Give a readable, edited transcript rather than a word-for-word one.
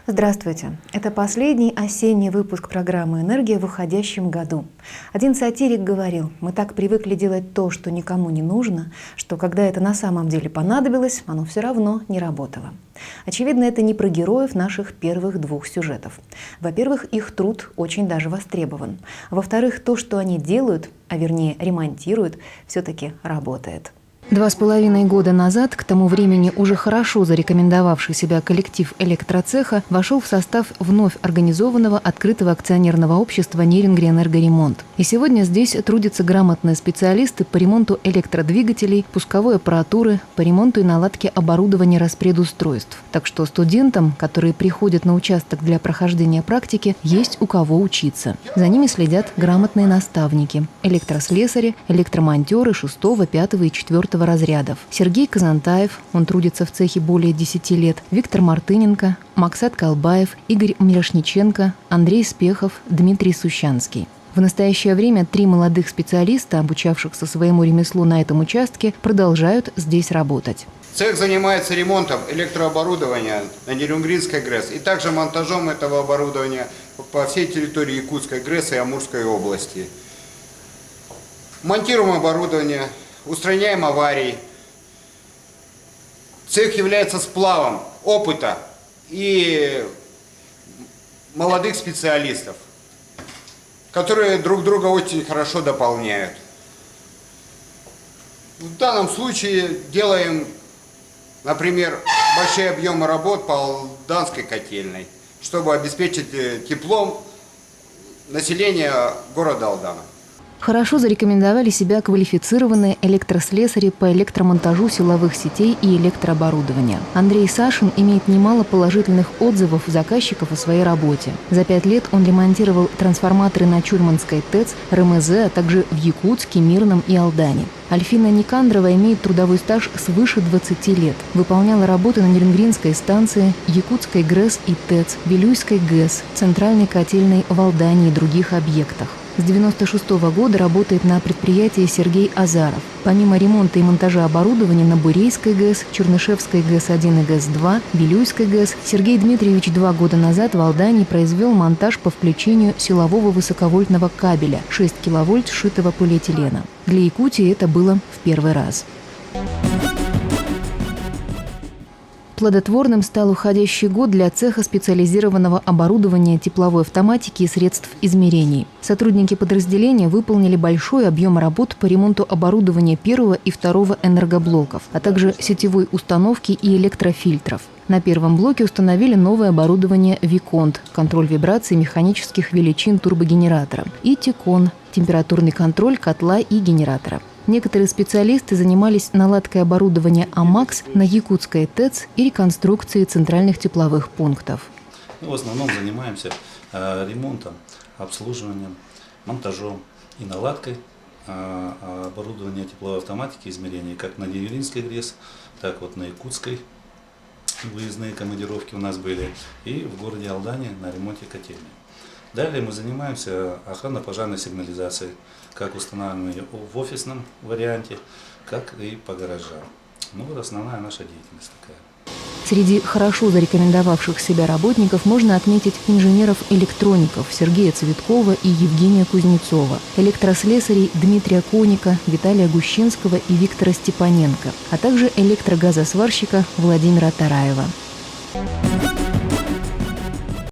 Здравствуйте! Это последний осенний выпуск программы «Энергия» в уходящем году. Один сатирик говорил: мы так привыкли делать то, что никому не нужно, что когда это на самом деле понадобилось, оно все равно не работало. Очевидно, это не про героев наших первых двух сюжетов. Во-первых, их труд очень даже востребован. Во-вторых, то, что они делают, а вернее ремонтируют, все-таки работает. 2,5 года назад, к тому времени уже хорошо зарекомендовавший себя коллектив электроцеха вошел в состав вновь организованного открытого акционерного общества «Нерингри-Энергоремонт». И сегодня здесь трудятся грамотные специалисты по ремонту электродвигателей, пусковой аппаратуры, по ремонту и наладке оборудования распредустройств. Так что студентам, которые приходят на участок для прохождения практики, есть у кого учиться. За ними следят грамотные наставники – электрослесари, электромонтеры 6, 5 и 4 разрядов. Сергей Казантаев, он трудится в цехе более 10 лет, Виктор Мартыненко, Максат Калбаев, Игорь Мирошниченко, Андрей Спехов, Дмитрий Сущанский. В настоящее время 3 молодых специалиста, обучавшихся своему ремеслу на этом участке, продолжают здесь работать. Цех занимается ремонтом электрооборудования на Нерюнгринской ГРЭС и также монтажом этого оборудования по всей территории Якутской ГРЭС и Амурской области. Монтируем оборудование, устраняем аварии. Цех является сплавом опыта и молодых специалистов, которые друг друга очень хорошо дополняют. В данном случае делаем, например, большие объемы работ по Алданской котельной, чтобы обеспечить теплом население города Алдана. Хорошо зарекомендовали себя квалифицированные электрослесари по электромонтажу силовых сетей и электрооборудования. Андрей Сашин имеет немало положительных отзывов заказчиков о своей работе. За 5 лет он ремонтировал трансформаторы на Чурманской ТЭЦ, РМЗ, а также в Якутске, Мирном и Алдане. Альфина Никандрова имеет трудовой стаж свыше 20 лет. Выполняла работы на Нерингринской станции, Якутской ГРЭС и ТЭЦ, Вилюйской ГЭС, Центральной котельной в Алдане и других объектах. С 1996 года работает на предприятии Сергей Азаров. Помимо ремонта и монтажа оборудования на Бурейской ГЭС, Чернышевской ГЭС-1 и ГЭС-2, Вилюйской ГЭС, Сергей Дмитриевич 2 года назад в Алдане произвел монтаж по включению силового высоковольтного кабеля 6 киловольт сшитого полиэтилена. Для Якутии это было в первый раз. Плодотворным стал уходящий год для цеха специализированного оборудования тепловой автоматики и средств измерений. Сотрудники подразделения выполнили большой объем работ по ремонту оборудования 1 и 2 энергоблоков, а также сетевой установки и электрофильтров. На первом блоке установили новое оборудование «Виконт» – контроль вибраций механических величин турбогенератора, и «Тикон» – температурный контроль котла и генератора. Некоторые специалисты занимались наладкой оборудования АМАКС на Якутской ТЭЦ и реконструкцией центральных тепловых пунктов. Мы в основном занимаемся ремонтом, обслуживанием, монтажом и наладкой оборудования тепловой автоматики измерений как на Нерюнгринской ГРЭС, так вот на Якутской. Выездные командировки у нас были и в городе Алдане на ремонте котельной. Далее мы занимаемся охранно-пожарной сигнализацией, как устанавливаем ее в офисном варианте, как и по гаражам. Ну вот основная наша деятельность такая. Среди хорошо зарекомендовавших себя работников можно отметить инженеров-электроников Сергея Цветкова и Евгения Кузнецова, электрослесарей Дмитрия Коника, Виталия Гущинского и Виктора Степаненко, а также электрогазосварщика Владимира Тараева.